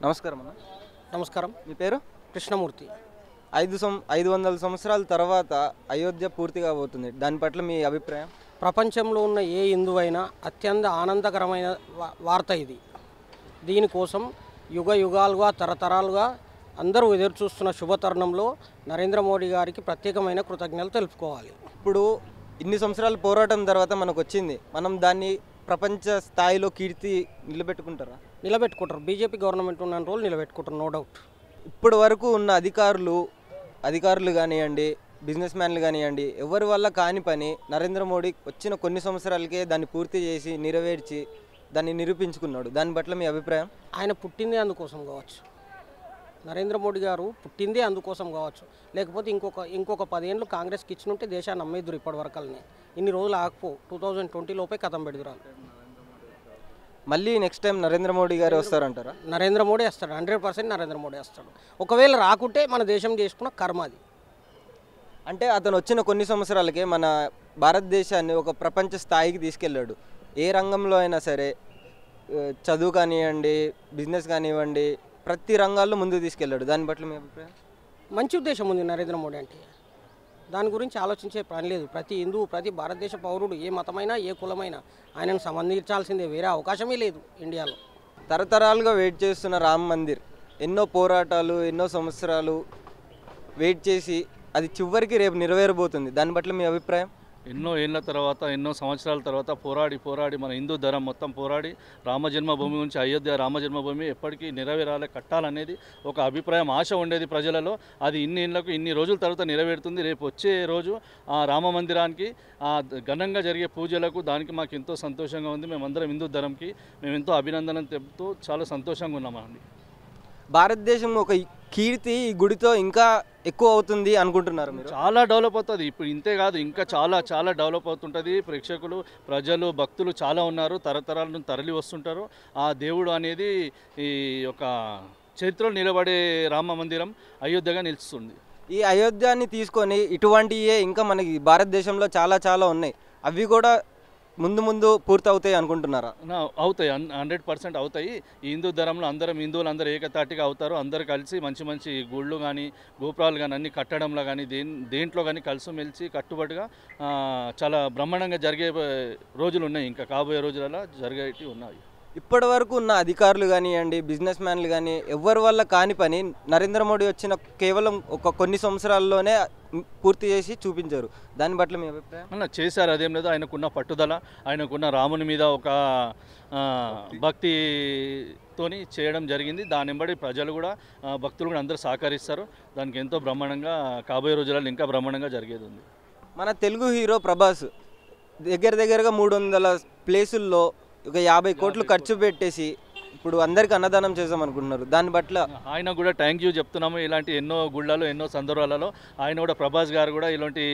నమస్కారం అన్న. నమస్కారం. మీ పేరు? కృష్ణమూర్తి. 500 సంవత్సరాల తర్వాత అయోధ్య పూర్తి కాబోతుంది. దాని పట్ల మీ అభిప్రాయం? ప్రపంచంలో ఉన్న ఏ హిందువైనా అత్యంత ఆనందకరమైన వార్త ఇది. దీనికోసం యుగ యుగాలుగా తరతరాలుగా అందరూ ఎదురుచూస్తున్న శుభతరుణంలో నరేంద్ర మోడీ గారికి ప్రత్యేకమైన కృతజ్ఞతలు తెలుపుకోవాలి. ఇప్పుడు ఇన్ని సంవత్సరాల పోరాటం తర్వాత మనకు వచ్చింది. మనం దాన్ని ప్రపంచ స్థాయిలో కీర్తి నిలబెట్టుకుంటారా? నిలబెట్టుకుంటారు. బీజేపీ గవర్నమెంట్ ఉన్న రోజులు నిలబెట్టుకుంటారు, నో డౌట్. ఇప్పటి వరకు ఉన్న అధికారులు కానివ్వండి, బిజినెస్ మ్యాన్లు కానివ్వండి, ఎవరి వల్ల కాని పని నరేంద్ర మోడీ వచ్చిన కొన్ని సంవత్సరాలకే దాన్ని పూర్తి చేసి నెరవేర్చి దాన్ని నిరూపించుకున్నాడు. దాని పట్ల మీ అభిప్రాయం? ఆయన పుట్టిందే అందుకోసం కావచ్చు. నరేంద్ర మోడీ గారు పుట్టిందే అందుకోసం కావచ్చు. లేకపోతే ఇంకొక 10 ఏళ్ళు కాంగ్రెస్కి ఇచ్చినుంటే దేశాన్ని అమ్మేదురు ఇప్పటి వరకల్ని. ఇన్ని రోజులు ఆకపో 2020 లోపే కథం పెడుతురాలు. మళ్ళీ నెక్స్ట్ టైం నరేంద్ర మోడీ గారు వస్తారంటారా? నరేంద్ర మోడీ వస్తాడు, 100% నరేంద్ర మోడీ వస్తాడు. ఒకవేళ రాకుంటే మన దేశం చేసుకున్న కర్మ అది. అంటే అతను వచ్చిన కొన్ని సంవత్సరాలకే మన భారతదేశాన్ని ఒక ప్రపంచ స్థాయికి తీసుకెళ్ళాడు. ఏ రంగంలో అయినా సరే, చదువు కానివ్వండి, బిజినెస్ కానివ్వండి, ప్రతి రంగాల్లో ముందుకు తీసుకెళ్ళాడు. దాని పట్ల మీ అభిప్రాయం? మంచి ఉద్దేశం ఉంది నరేంద్ర మోడీ అంటే. దాని గురించి ఆలోచించే పని లేదు. ప్రతి హిందువు, ప్రతి భారతదేశ పౌరుడు, ఏ మతమైనా ఏ కులమైనా ఆయనను సంబంధించాల్సిందే. వేరే అవకాశమే లేదు ఇండియాలో. తరతరాలుగా వెయిట్ చేస్తున్న రామ్ మందిర్ ఎన్నో పోరాటాలు, ఎన్నో సంవత్సరాలు వెయిట్ చేసి అది చివరికి రేపు నెరవేరబోతుంది. దాని పట్ల మీ అభిప్రాయం? ఎన్నో ఏళ్ళ తర్వాత, ఎన్నో సంవత్సరాల తర్వాత పోరాడి మన హిందూ ధర్మం మొత్తం పోరాడి రామజన్మభూమి నుంచి అయోధ్య రామజన్మభూమి ఎప్పటికీ నెరవేరాలి, కట్టాలనేది ఒక అభిప్రాయం, ఆశ ఉండేది ప్రజలలో. అది ఇన్ని రోజుల తర్వాత నెరవేరుతుంది. రేపు వచ్చే రోజు ఆ రామ మందిరానికి ఘనంగా జరిగే పూజలకు దానికి మాకు ఎంతో సంతోషంగా ఉంది. మేమందరం హిందూ ధర్మంకి మేము ఎంతో అభినందనలు తెలుపుతూ చాలా సంతోషంగా ఉన్నామండి. భారతదేశం ఒక కీర్తి ఈ గుడితో ఇంకా ఎక్కువ అవుతుంది అనుకుంటున్నారు మీరు? చాలా డెవలప్ అవుతుంది. ఇప్పుడు ఇంతే కాదు, ఇంకా చాలా డెవలప్ అవుతుంటుంది. ప్రేక్షకులు, ప్రజలు, భక్తులు చాలా ఉన్నారు. తరతరాల నుంచి తరలి వస్తుంటారు. ఆ దేవుడు అనేది ఈ యొక్క చరిత్రలో నిలబడే రామ మందిరం అయోధ్యగా నిలుస్తుంది. ఈ అయోధ్యాన్ని తీసుకొని ఇటువంటివే ఇంకా మనకి భారతదేశంలో చాలా ఉన్నాయి. అవి కూడా ముందు పూర్తవుతాయి అనుకుంటున్నారా? అవుతాయి, 100% అవుతాయి. ఈ హిందూ ధర్మంలో హిందువులు అందరూ ఏకతాటిగా అవుతారు. అందరూ కలిసి మంచి గుళ్ళు కానీ, గోపురాలు కానీ అన్ని కట్టడంలో కానీ దేంట్లో కానీ కలిసిమెలిసి కట్టుబడిగా చాలా బ్రహ్మాండంగా జరిగే రోజులు ఉన్నాయి. ఇంకా కాబోయే రోజులలో జరిగేవి ఉన్నాయి. ఇప్పటి వరకు ఉన్న అధికారులు కానివ్వండి, బిజినెస్ మ్యాన్లు కానీ ఎవరి వల్ల కాని పని నరేంద్ర మోడీ వచ్చిన కేవలం కొన్ని సంవత్సరాల్లోనే పూర్తి చేసి చూపించారు. దాని పట్ల మీ అభిప్రాయం? చేశారు, అదేం లేదు. ఆయనకున్న పట్టుదల, ఆయనకున్న రాముని మీద ఒక భక్తితోని చేయడం జరిగింది. దాని వెంబడి ప్రజలు కూడా, భక్తులు కూడా అందరూ సహకరిస్తారు. దానికి ఎంతో బ్రహ్మాండంగా కాబోయే రోజులలో ఇంకా బ్రహ్మాండంగా జరిగేది ఉంది. మన తెలుగు హీరో ప్రభాస్ దగ్గరగా 300 ప్లేసుల్లో ఒక 50 కోట్లు ఖర్చు పెట్టేసి ఇప్పుడు అందరికి అన్నదానం చేద్దాం అనుకుంటున్నారు. దాని పట్ల ఆయన కూడా థ్యాంక్ యూ చెప్తున్నాము. ఇలాంటి ఎన్నో గుళ్ళలో, ఎన్నో సందర్భాలలో ఆయన కూడా, ప్రభాస్ గారు కూడా ఇలాంటి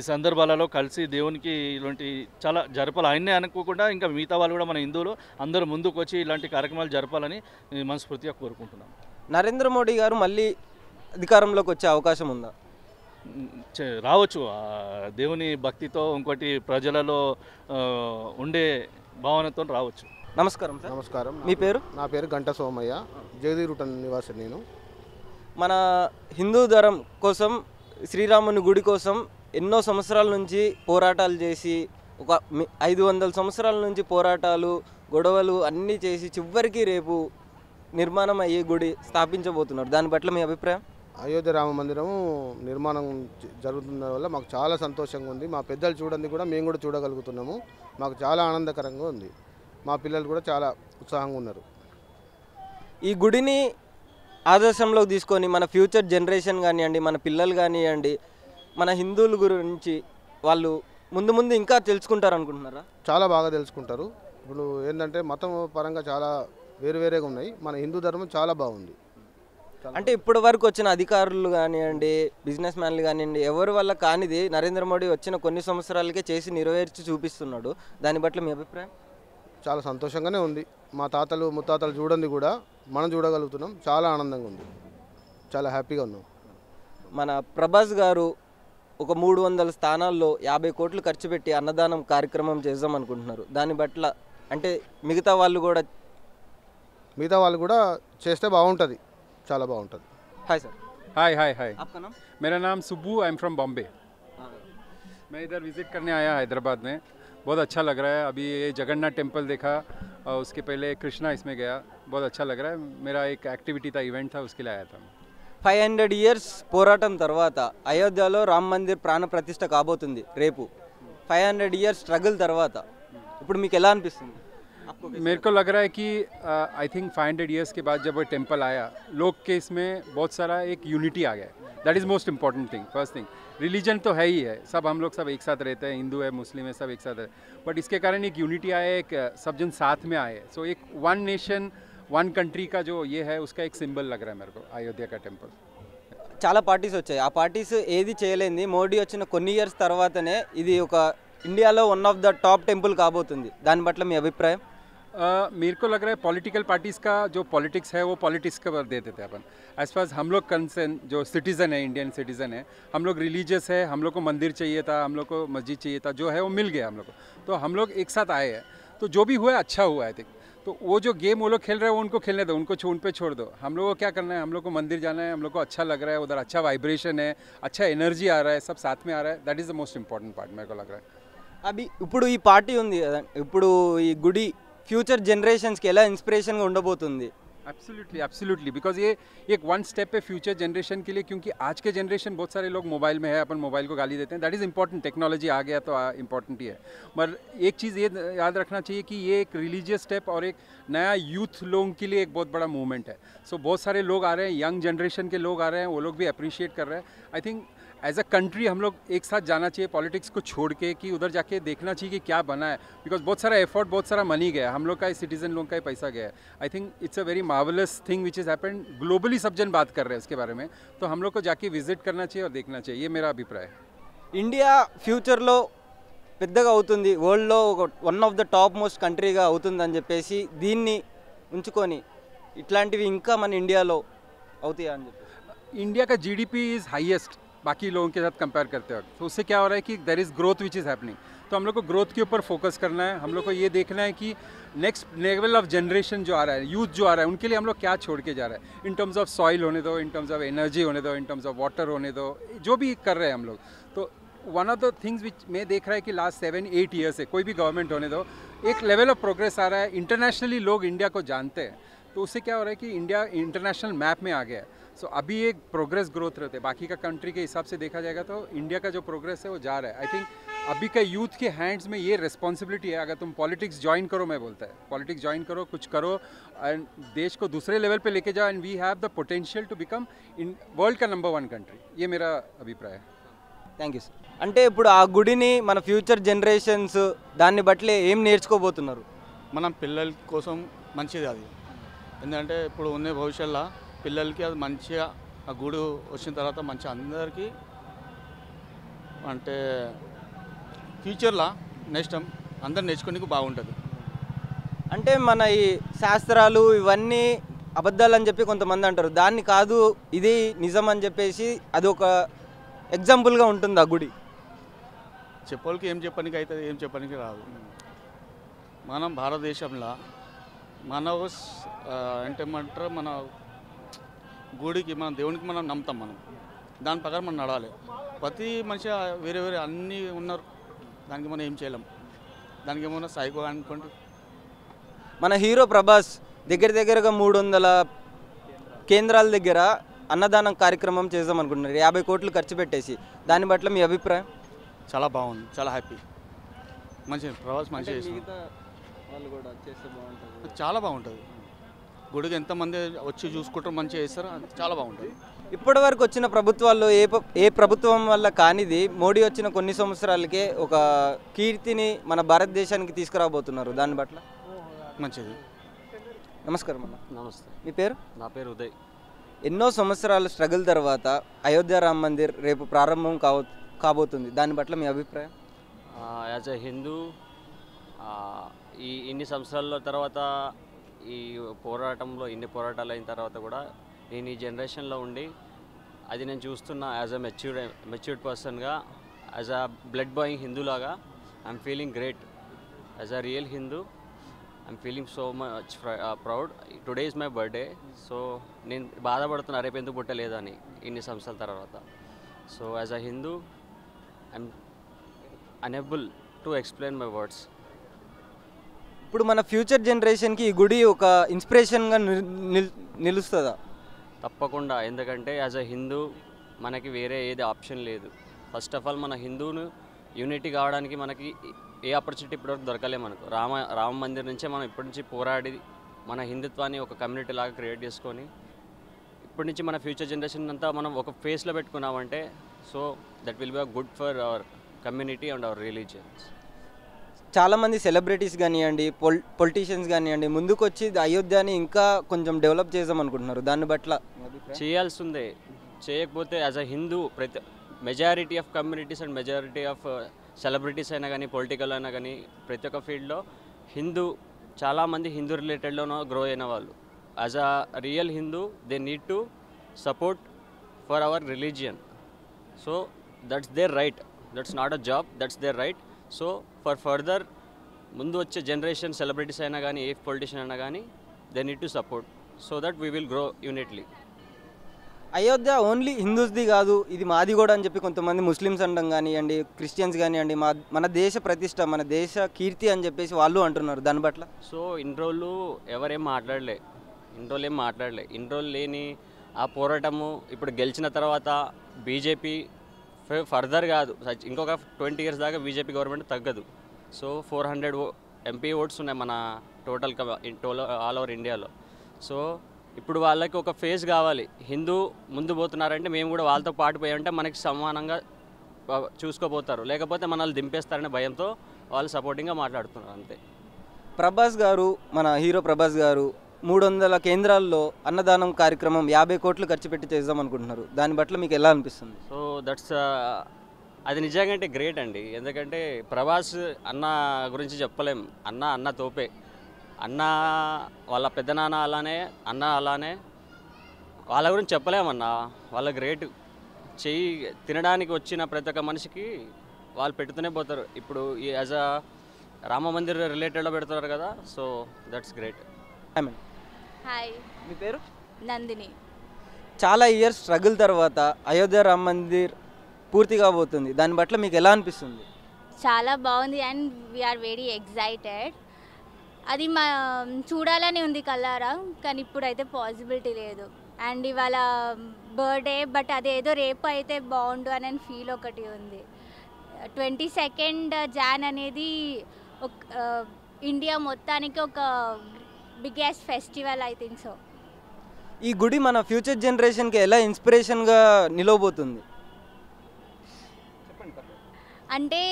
సందర్భాలలో కలిసి దేవునికి ఇలాంటి చాలా జరపాలి. ఆయన్నే అనుకోకుండా ఇంకా మిగతా వాళ్ళు కూడా, మన హిందువులు అందరూ ముందుకు వచ్చి ఇలాంటి కార్యక్రమాలు జరపాలని మనస్ఫూర్తిగా కోరుకుంటున్నాం. నరేంద్ర మోడీ గారు మళ్ళీ అధికారంలోకి వచ్చే అవకాశం ఉందా? రావచ్చు. దేవుని భక్తితో, ఇంకోటి ప్రజలలో ఉండే భావనతో రావచ్చు. నమస్కారం సార్. నమస్కారం. మీ పేరు? నా పేరు గంట సోమయ్య, జగదీరుట నివాసి. నేను మన హిందూ ధర్మం కోసం, శ్రీరాముని గుడి కోసం ఎన్నో సంవత్సరాల నుంచి పోరాటాలు చేసి, ఒక 500 సంవత్సరాల నుంచి పోరాటాలు, గొడవలు అన్నీ చేసి చివరికి రేపు నిర్మాణం అయ్యే గుడి స్థాపించబోతున్నారు. దాని పట్ల మీ అభిప్రాయం? అయోధ్య రామ మందిరం నిర్మాణం జరుగుతున్న వల్ల మాకు చాలా సంతోషంగా ఉంది. మా పెద్దలు చూడండి కూడా మేము కూడా చూడగలుగుతున్నాము. మాకు చాలా ఆనందకరంగా ఉంది. మా పిల్లలు కూడా చాలా ఉత్సాహంగా ఉన్నారు. ఈ గుడిని ఆదర్శంలోకి తీసుకొని మన ఫ్యూచర్ జనరేషన్ కానివ్వండి, మన పిల్లలు కానివ్వండి, మన హిందువుల గురించి వాళ్ళు ముందు ఇంకా తెలుసుకుంటారు అనుకుంటున్నారా? చాలా బాగా తెలుసుకుంటారు. ఇప్పుడు ఏంటంటే మతం పరంగా చాలా వేరువేరేగా ఉన్నాయి. మన హిందూ ధర్మం చాలా బాగుంది. అంటే ఇప్పటి వరకు వచ్చిన అధికారులు కానివ్వండి, బిజినెస్ మ్యాన్లు కానివ్వండి, ఎవరి వల్ల కానిది నరేంద్ర మోడీ వచ్చిన కొన్ని సంవత్సరాలకే చేసి నెరవేర్చి చూపిస్తున్నాడు. దాని పట్ల మీ అభిప్రాయం? చాలా సంతోషంగానే ఉంది. మా తాతలు ముత్తాతలు చూడండి కూడా మనం చూడగలుగుతున్నాం. చాలా ఆనందంగా ఉంది, చాలా హ్యాపీగా ఉన్నాం. మన ప్రభాస్ గారు ఒక 300 స్థానాల్లో 50 కోట్లు ఖర్చు పెట్టి అన్నదానం కార్యక్రమం చేద్దాం అనుకుంటున్నారు. దాని పట్ల అంటే మిగతా వాళ్ళు కూడా మిగతా వాళ్ళు కూడా చేస్తే బాగుంటుంది, చాలా బాగుంటుంది. Hi sir. हाय हाय हाय, आपका नाम? मेरा नाम Subbu, I am from Bombay. मैं इधर विज़िट करने आया हैदराबाद में. बहुत अच्छा लग रहा है. अभी ये जगन्नाथ टेम्पल देखा और उसके पहले कृष्णा इसमें गया. बहुत अच्छा लग रहा है. मेरा एक एक्टिविटी था, इवेंट था, उसके लिए आया था. 500 ఇయర్స్ పోరాటం తర్వాత అయోధ్యలో రామ్ మందిర్ ప్రాణ ప్రతిష్ఠ కాబోతుంది రేపు. 500 ఇయర్స్ స్ట్రగుల్ తర్వాత ఇప్పుడు మీకు ఎలా అనిపిస్తుంది? मेरे को लग रहा है कि आई थिंक 500 ईयर्स के बाद जब वो टेम्पल आया, लोग के इसमें बहुत सारा एक यूनिटी आ गया. That is most important thing. First thing, religion तो है ही है, सब हम लोग सब एक साथ रहते हैं, हिंदू है मुस्लिम है सब एक साथ है, बट इसके कारण एक यूनिटी आया, एक सब जन साथ में आए. सो एक वन नेशन वन कंट्री का जो ये है उसका एक सिंबल लग रहा है मेरे को अयोध्या का टेम्पल. చాలా పార్టీస్ వచ్చాయి. ఆ పార్టీస్ ఏది చేయలేంది మోడీ వచ్చిన కొన్ని ఇయర్స్ తర్వాతనే ఇది ఒక ఇండియాలో one of the top temple కాబోతుంది. దాని పట్ల మీ అభిప్రాయం? मेरे को लग रहा है पॉलिटिकल पार्टीज़ का जो पॉलिटिक्स है वो पॉलिटिक्स का कर देते थे अपन. एज फार हम लोग कंसर्न जो सिटीज़न है, इंडियन सिटीज़न है, हम लोग रिलीजियस है, हम लोग को मंदिर चाहिए था, हम लोग को मस्जिद चाहिए था, जो है वो मिल गया हम लोग को. तो हम लोग एक साथ आए हैं, तो जो भी हुआ अच्छा हुआ आई थिंक. तो वो जो गेम वो लोग खेल रहे हैं वो उनको खेलने दो, उनको उन पे छोड़ दो. हम लोग को क्या करना है, हम लोग को मंदिर जाना है, हम लोग को अच्छा लग रहा है, उधर अच्छा वाइब्रेशन है, अच्छा एनर्जी आ रहा है, सब साथ में आ रहा है. That is the most important part मेरे को लग रहा है. అవి ఇప్పుడు ఈ పార్టీ ఉంది కదా, ఇప్పుడు ఈ గుడి ఫ్యూచర్ జనరేషన్స్కి ఎలా ఇన్స్పిరేషన్గా ఉండబోతుంది? एब्सोल्युटली एब्सोल्युटली, बिकॉज ये एक वन स्टेप है फ्यूचर जनरेशन के लिए, क्योंकि आज के जनरेशन बहुत सारे लोग मोबाइल में है, अपन मोबाइल को गाली देते हैं. दैट इज़ इंपॉर्टेंट, टेक्नोलॉजी आ गया तो इम्पॉर्टेंट ही है, मगर एक चीज़ ये याद रखना चाहिए कि ये एक रिलीजियस स्टेप और एक नया यूथ लोगों के लिए एक बहुत बड़ा मूवमेंट है. सो बहुत सारे लोग आ रहे हैं, यंग जनरेशन के लोग आ रहे हैं, वो लोग भी अप्रिशिएट कर रहे हैं. I think as a country हम लोग एक साथ जाना चाहिए, पॉलिटिक्स को छोड़ के, कि उधर जाके देखना चाहिए कि क्या बना है, बिकॉज बहुत सारा एफर्ट, बहुत सारा मनी गया, हम लोग का सिटीजन लोग का ही पैसा गया है. I think it's a very marvellous thing which is happened. Globally सब जन बात कर रहे हैं इसके बारे में, तो हम लोग को जाके विजिट करना चाहिए और देखना चाहिए. ये मेरा अभिप्राय है. ఇండియా ఫ్యూచర్లో పెద్దగా అవుతుంది, వరల్డ్లో ఒక one of the top most కంట్రీగా అవుతుంది అని చెప్పేసి దీన్ని ఉంచుకొని ఇట్లాంటివి ఇంకా మన ఇండియాలో అవుతాయా అని చెప్పేసి. इंडिया का जीडीपी इज़ हाईएस्ट बाकी लोगों के साथ कंपेयर करते वक्त. तो उससे क्या हो रहा है कि there is growth which is happening. तो हम लोग को ग्रोथ के ऊपर फोकस करना है. हम लोग को ये देखना है कि नेक्स्ट लेवल ऑफ जनरेशन जो आ रहा है, यूथ जो आ रहा है, उनके लिए हम लोग क्या छोड़ के जा रहे हैं. इन टर्म्स ऑफ सॉइल होने दो, इन टर्म्स ऑफ एनर्जी होने दो, इन टर्म्स ऑफ वाटर होने दो, जो भी कर रहे हैं हम लोग. तो one of the things which मैं देख रहा है कि लास्ट 7-8 ईयर से कोई भी गवर्नमेंट होने दो, एक लेवल ऑफ प्रोग्रेस आ रहा है. इंटरनेशनली लोग इंडिया को जानते हैं, तो उससे क्या हो रहा है कि इंडिया इंटरनेशनल मैप में आ गया है. सो अभी एक प्रोग्रेस ग्रोथ रहते हैं. बाकी का कंट्री के हिसाब से देखा जाएगा तो इंडिया का जो प्रोग्रेस है वो जा रहा है. आई थिंक अभी का यूथ के हैंड्स में ये रिस्पॉन्सिबिलिटी है. अगर तुम पॉलिटिक्स ज्वाइन करो, मैं बोलता है पॉलिटिक्स ज्वाइन करो, कुछ करो एंड देश को दूसरे लेवल पे लेके जाओ, and we have the potential to become in world का नंबर 1 कंट्री. ये मेरा अभिप्राय है. Thank you sir. అంటే ఇప్పుడు ఆ గుడిని మన ఫ్యూచర్ జనరేషన్స్ దాన్ని బట్టి ఏం నేర్చుకోబోతున్నారు? మనం పిల్లల కోసం మంచిది అది. ఎందుకంటే ఇప్పుడు ఉన్న భవిష్యత్తులో పిల్లలకి అది మంచిగా ఆ గుడి వచ్చిన తర్వాత మంచిగా అందరికీ అంటే ఫ్యూచర్లో నెక్స్ట్ టైం అందరు నేర్చుకోనికి బాగుంటుంది. అంటే మన ఈ శాస్త్రాలు ఇవన్నీ అబద్ధాలు అని చెప్పి కొంతమంది అంటారు, దాన్ని కాదు ఇది నిజం అని చెప్పేసి అది ఒక ఎగ్జాంపుల్గా ఉంటుంది ఆ గుడి. చెప్పోళ్ళకి ఏం చెప్పడానికి అవుతుంది, ఏం చెప్పడానికి రాదు. మనం భారతదేశంలో మన ఏంటంటారు, మన గుడికి మన దేవునికి మనం నమ్ముతాం. మనం దాని ప్రకారం మనం నడాలి. ప్రతి మనిషి వేరే వేరే అన్నీ ఉన్నారు, దానికి మనం ఏం చేయలేం. దానికి ఏమన్నా సైకో అనుకోండి. మన హీరో ప్రభాస్ దగ్గరగా 300 కేంద్రాల దగ్గర అన్నదానం కార్యక్రమం చేద్దాం అనుకుంటున్నారు, 50 కోట్లు ఖర్చు పెట్టేసి. దాని పట్ల మీ అభిప్రాయం? చాలా బాగుంది, చాలా హ్యాపీ. మంచి ప్రభాస్ మంచిగా చాలా బాగుంటుంది. గుడికి ఎంతమంది వచ్చి చూసుకుంటారు, మంచిగా చేస్తారు, చాలా బాగుంటుంది. ఇప్పటి వరకు వచ్చిన ప్రభుత్వాల్లో ఏ ప్రభుత్వం వల్ల కానిది మోడీ వచ్చిన కొన్ని సంవత్సరాలకే ఒక కీర్తిని మన భారతదేశానికి తీసుకురాబోతున్నారు. దాని పట్ల మంచిది. నమస్కారం అన్న. నమస్తే. మీ పేరు? నా పేరు ఉదయ్. ఎన్నో సంవత్సరాల స్ట్రగుల్ తర్వాత అయోధ్య రామ్ మందిర్ రేపు ప్రారంభం కాబోతుంది. దాని పట్ల మీ అభిప్రాయం? యాజ్ ఎ హిందూ ఇన్ని సంవత్సరాల తర్వాత ఈ పోరాటంలో ఇన్ని పోరాటాలు అయిన తర్వాత కూడా నేను ఈ జనరేషన్లో ఉండి అది నేను చూస్తున్నా. యాజ్ అ మెచ్యూర్డ్ పర్సన్గా, as a blood boiling Hindu లాగా I'm feeling great as a real Hindu. I'm feeling so much proud. Today is my birthday. So నేను బాధపడుతున్నా రేపు ఎందుకు పుట్టలేదని ఇన్ని సంవత్సరాల తర్వాత. So as a Hindu I'm unable to explain my words. ఇప్పుడు మన ఫ్యూచర్ జనరేషన్కి ఈ గుడి ఒక ఇన్స్పిరేషన్గా నిలుస్తుందా? తప్పకుండా. ఎందుకంటే యాజ్ అ హిందూ మనకి వేరే ఏది ఆప్షన్ లేదు. ఫస్ట్ ఆఫ్ ఆల్ మన హిందూను యూనిటీ కావడానికి మనకి ఏ ఆపర్చునిటీ ఇప్పటివరకు దొరకలే మనకు. రామ మందిర్ నుంచే మనం ఇప్పటి నుంచి పోరాడి మన హిందుత్వాన్ని ఒక కమ్యూనిటీ లాగా క్రియేట్ చేసుకొని ఇప్పటి నుంచి మన ఫ్యూచర్ జనరేషన్ అంతా మనం ఒక ఫేస్లో పెట్టుకున్నామంటే so that will be good for our community and our religions. చాలామంది సెలబ్రిటీస్ కానివ్వండి, పొలిటీషియన్స్ కానివ్వండి, ముందుకు వచ్చి అయోధ్యని ఇంకా కొంచెం డెవలప్ చేద్దాం అనుకుంటున్నారు. దాన్ని బట్ల చేయాల్సి ఉంది. చేయకపోతే as a Hindu majority of communities and majority of celebrities అయినా కానీ పొలిటికల్ అయినా కానీ ప్రతి ఒక్క ఫీల్డ్లో చాలామంది హిందూ రిలేటెడ్లోనో గ్రో అయిన వాళ్ళు. As a real Hindu they need to support for our religion. So that's their right. That's not a job, that's their right. So for further ముందు వచ్చే జనరేషన్ సెలబ్రిటీస్ అయినా కానీ ఏ పొలిటీషియన్ అయినా కానీ they need to support so that we will grow unitedly. Ayodhya only హిందూస్ది కాదు, ఇది మాది కూడా అని చెప్పి కొంతమంది ముస్లిమ్స్ అనడం కానివ్వండి, క్రిస్టియన్స్ కానివ్వండి, మన దేశ ప్రతిష్ట, మన దేశ కీర్తి అని చెప్పేసి వాళ్ళు అంటున్నారు. దాని పట్ల సో ఇన్ని రోజులు ఎవరేం మాట్లాడలే, ఇన్ని రోజులు లేని ఆ పోరాటము ఇప్పుడు గెలిచిన తర్వాత బీజేపీ ఫర్దర్ కాదు ఇంకొక 20 years దాకా బీజేపీ గవర్నమెంట్ తగ్గదు. సో 400 MP ఓట్స్ ఉన్నాయి మన టోటల్ ఆల్ ఓవర్ ఇండియాలో. సో ఇప్పుడు వాళ్ళకి ఒక ఫేస్ కావాలి. హిందూ ముందు పోతున్నారంటే మేము కూడా వాళ్ళతో పాటు పోయామంటే మనకి సమానంగా చూసుకోపోతారు, లేకపోతే మనల్ని దింపేస్తారనే భయంతో వాళ్ళు సపోర్టింగ్గా మాట్లాడుతున్నారు అంతే. ప్రభాస్ గారు, మన హీరో ప్రభాస్ గారు 300 కేంద్రాల్లో అన్నదానం కార్యక్రమం 50 కోట్లు ఖర్చు పెట్టి చేద్దాం అనుకుంటున్నారు. దాని పట్ల మీకు ఎలా అనిపిస్తుంది? సో అది నిజంగా అంటే గ్రేట్ అండి. ఎందుకంటే ప్రభాస్ అన్న గురించి చెప్పలేం. అన్న తోపే. అన్న వాళ్ళ పెద్దనాన్న అలానే, అన్న అలానే, వాళ్ళ గురించి చెప్పలేమన్నా. వాళ్ళ గ్రేట్. తినడానికి వచ్చిన ప్రతి ఒక్క మనిషికి వాళ్ళు పెడుతూనే పోతారు. ఇప్పుడు ఈ యాజ్ అ రామ మందిర్ రిలేటెడ్లో పెడుతున్నారు కదా. So that's great. హాయ్, మీ పేరు? నందిని. చాలా ఇయర్స్ స్ట్రగుల్ తర్వాత అయోధ్య రామ మందిర్ పూర్తి కాబోతుంది. దాని పట్ల మీకు ఎలా అనిపిస్తుంది? చాలా బాగుంది అండ్ వీఆర్ వెరీ ఎక్సైటెడ్. అది చూడాలని ఉంది కల్లారా, కానీ ఇప్పుడైతే పాసిబిలిటీ లేదు. అండ్ ఇవాళ బర్త్డే, బట్ అదేదో రేపు అయితే బాగుండు అనే ఫీల్ ఒకటి ఉంది. 22nd Jan అనేది ఇండియా మొత్తానికి ఒక biggest festival, I think so. ఈ గుడి మన ఫ్యూచర్ జనరేషన్కి ఎలా ఇన్స్పిరేషన్గా నిలవబోతుంది? అంటే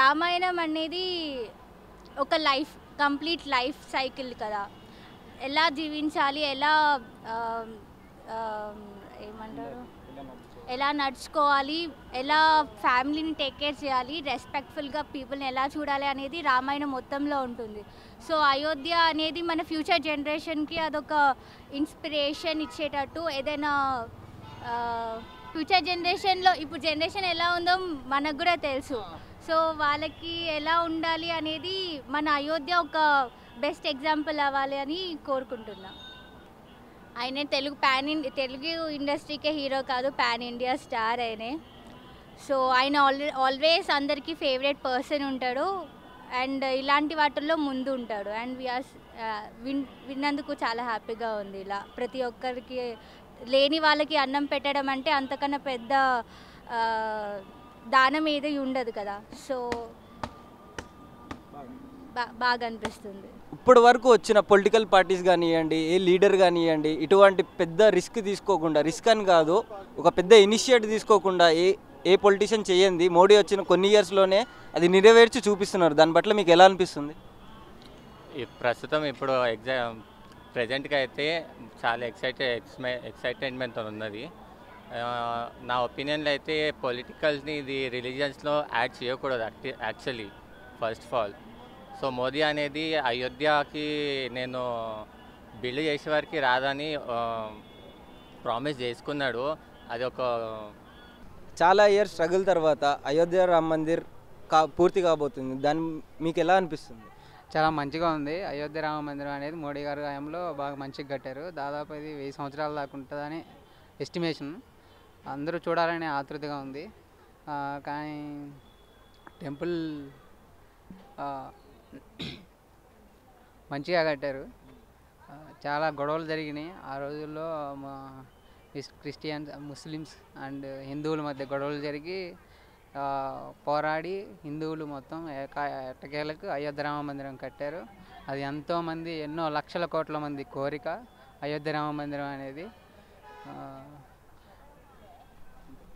రామాయణం అనేది ఒక కంప్లీట్ లైఫ్ సైకిల్ కదా. ఎలా జీవించాలి, ఏమంటారు, ఎలా నడుచుకోవాలి, ఎలా ఫ్యామిలీని టేక్ కేర్ చేయాలి, రెస్పెక్ట్ఫుల్గా పీపుల్ని ఎలా చూడాలి అనేది రామాయణం మొత్తంలో ఉంటుంది. సో అయోధ్య అనేది మన ఫ్యూచర్ జనరేషన్కి అదొక ఇన్స్పిరేషన్ ఇచ్చేటట్టు. ఏదైనా ఫ్యూచర్ జనరేషన్లో ఇప్పుడు జనరేషన్ ఎలా ఉందో మనకు కూడా తెలుసు. సో వాళ్ళకి ఎలా ఉండాలి అనేది మన అయోధ్య ఒక బెస్ట్ ఎగ్జాంపుల్ అవ్వాలి అని కోరుకుంటున్నాం. ఆయన తెలుగు ఇండస్ట్రీకే హీరో కాదు, పాన్ ఇండియా స్టార్ ఆయనే. సో ఆయన ఆల్వేస్ అందరికీ ఫేవరెట్ పర్సన్ ఉంటాడు అండ్ ఇలాంటి వాటిల్లో ముందు ఉంటాడు. అండ్ విన్నందుకు చాలా హ్యాపీగా ఉంది. ఇలా ప్రతి ఒక్కరికి, లేని వాళ్ళకి అన్నం పెట్టడం అంటే అంతకన్నా పెద్ద దానం ఏది ఉండదు కదా. సో బాగా అనిపిస్తుంది. ఇప్పటి వరకు వచ్చిన పొలిటికల్ పార్టీస్ కానివ్వండి, ఏ లీడర్ కానివ్వండి, ఇటువంటి పెద్ద రిస్క్ తీసుకోకుండా, రిస్క్ అని కాదు, ఒక పెద్ద ఇనిషియేటివ్ తీసుకోకుండా ఏ పొలిటీషియన్ చేయండి మోడీ వచ్చిన కొన్ని ఇయర్స్లోనే అది నెరవేర్చి చూపిస్తున్నారు. దాని పట్ల మీకు ఎలా అనిపిస్తుంది? ప్రస్తుతం ఇప్పుడు ప్రజెంట్గా అయితే చాలా ఎక్సైటెడ్మెంట్ ఉన్నది. నా ఒపీనియన్లో అయితే పొలిటికల్స్ని ఇది రిలీజియన్స్లో యాడ్ చేయకూడదు actually first of all. So Modi అనేది అయోధ్యకి నేను బిల్డ్ చేసే వారికి రాదని ప్రామిస్ చేసుకున్నాడు. అది ఒక చాలా ఇయర్స్ స్ట్రగుల్ తర్వాత అయోధ్య రామ మందిర్ పూర్తి కాబోతుంది. దాన్ని మీకు ఎలా అనిపిస్తుంది? చాలా మంచిగా ఉంది. అయోధ్య రామ మందిరం అనేది మోడీ గారి హయాంలో బాగా మంచిగా కట్టారు. దాదాపు ఇది 1000 సంవత్సరాల దాకా ఉంటుందని ఎస్టిమేషన్. అందరూ చూడాలనే ఆతృతగా ఉంది. కానీ టెంపుల్ మంచిగా కట్టారు. చాలా గొడవలు జరిగినాయి ఆ రోజుల్లో. మా క్రిస్టియన్స్, ముస్లిమ్స్ అండ్ హిందువుల మధ్య గొడవలు జరిగి పోరాడి హిందువులు మొత్తం ఎట్టకేలకు అయోధ్య రామ మందిరం కట్టారు. అది ఎంతోమంది, ఎన్నో లక్షల కోట్ల మంది కోరిక అయోధ్య రామ మందిరం అనేది.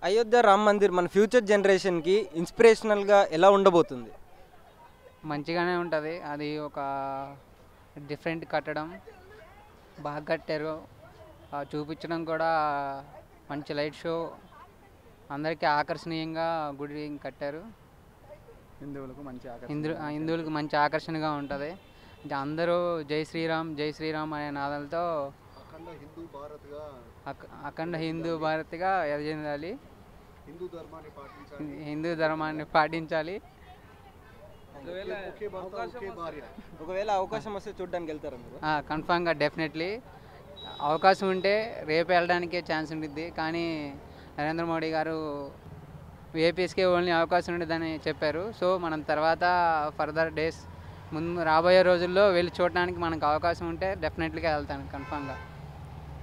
అయోధ్య రామ మందిర్ మన ఫ్యూచర్ జనరేషన్కి ఇన్స్పిరేషనల్గా ఎలా ఉండబోతుంది? మంచిగానే ఉంటుంది. అది ఒక డిఫరెంట్ కట్టడం, బాగా కట్టారు. చూపించడం కూడా మంచి లైట్ షో, అందరికీ ఆకర్షణీయంగా గుడి కట్టారు. హిందువులకు మంచి ఆకర్షణగా ఉంటుంది. అందరూ జై శ్రీరామ్ జై శ్రీరామ్ అనే నాదాలతో అఖండ హిందూ భారత్గా ఎదజెందాలి, హిందూ ధర్మాన్ని పాటించాలి. ఒకవేళ అవకాశం వస్తే చూడడానికి వెళ్తారా మీరు? కన్ఫామ్గా, డెఫినెట్లీ. అవకాశం ఉంటే రేపు వెళ్ళడానికే ఛాన్స్ ఉంటుంది. కానీ నరేంద్ర మోడీ గారు ఏపీఎస్కే ఓన్లీ అవకాశం ఉండదని చెప్పారు. సో మనం తర్వాత ఫర్దర్ డేస్ ముందు రాబోయే రోజుల్లో వెళ్ళి చూడడానికి మనకు అవకాశం ఉంటే డెఫినెట్లీగా వెళ్తాను కన్ఫామ్గా.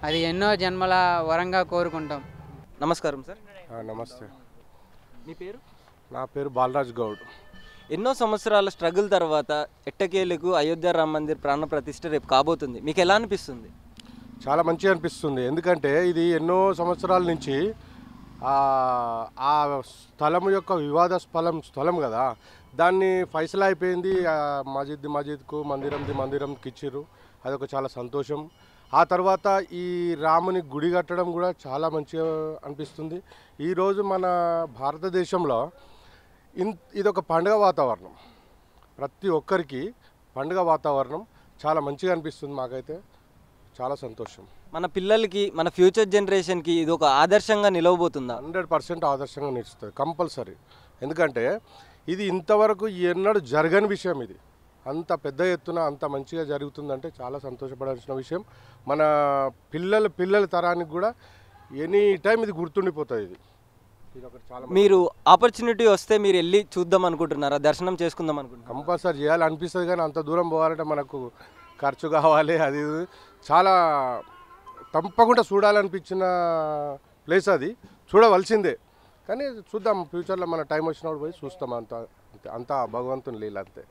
అది ఎన్నో జన్మల వరంగా కోరుకుంటాం. నమస్కారం సార్. నమస్తే. మీ పేరు? నా పేరు బాలరాజ్ గౌడ్. ఎన్నో సంవత్సరాల స్ట్రగుల్ తర్వాత ఎట్టకేలకు అయోధ్య రామ మందిర్ ప్రాణ ప్రతిష్ఠ రేపు కాబోతుంది. మీకు ఎలా అనిపిస్తుంది? చాలా మంచిగా అనిపిస్తుంది. ఎందుకంటే ఇది ఎన్నో సంవత్సరాల నుంచి ఆ స్థలం యొక్క వివాద స్థలం కదా, దాన్ని ఫైసలా అయిపోయింది. మస్జిద్కు మందిరంకి ఇచ్చిర్రు. అదొక చాలా సంతోషం. ఆ తర్వాత ఈ రాముని గుడి కట్టడం కూడా చాలా మంచిగా అనిపిస్తుంది. ఈరోజు మన భారతదేశంలో ఇదొక పండుగ వాతావరణం, ప్రతి ఒక్కరికి పండుగ వాతావరణం చాలా మంచిగా అనిపిస్తుంది. మాకైతే చాలా సంతోషం. మన పిల్లలకి, మన ఫ్యూచర్ జనరేషన్కి ఇది ఒక ఆదర్శంగా నిలవబోతుందా? 100% ఆదర్శంగా నిలుస్తుంది, కంపల్సరీ. ఎందుకంటే ఇది ఇంతవరకు ఎన్నడూ జరగని విషయం. ఇది అంత పెద్ద ఎత్తున అంత మంచిగా జరుగుతుందంటే చాలా సంతోషపడాల్సిన విషయం. మన పిల్లల తరానికి కూడా ఎనీ టైం ఇది గుర్తుండిపోతుంది. ఇది ఒకటి చాలా. మీరు ఆపర్చునిటీ వస్తే మీరు వెళ్ళి చూద్దాం అనుకుంటున్నారా? దర్శనం చేసుకుందాం అనుకుంటున్నారా? కంపల్సరీ చేయాలనిపిస్తుంది. కానీ అంత దూరం పోవాలంటే మనకు ఖర్చు కావాలి. అది చాలా తప్పకుండా చూడాలనిపించిన ప్లేస్, అది చూడవలసిందే. కానీ చూద్దాం, ఫ్యూచర్లో మన టైం వచ్చినప్పుడు పోయి చూస్తాం. అంతా భగవంతుని లీల అంతే.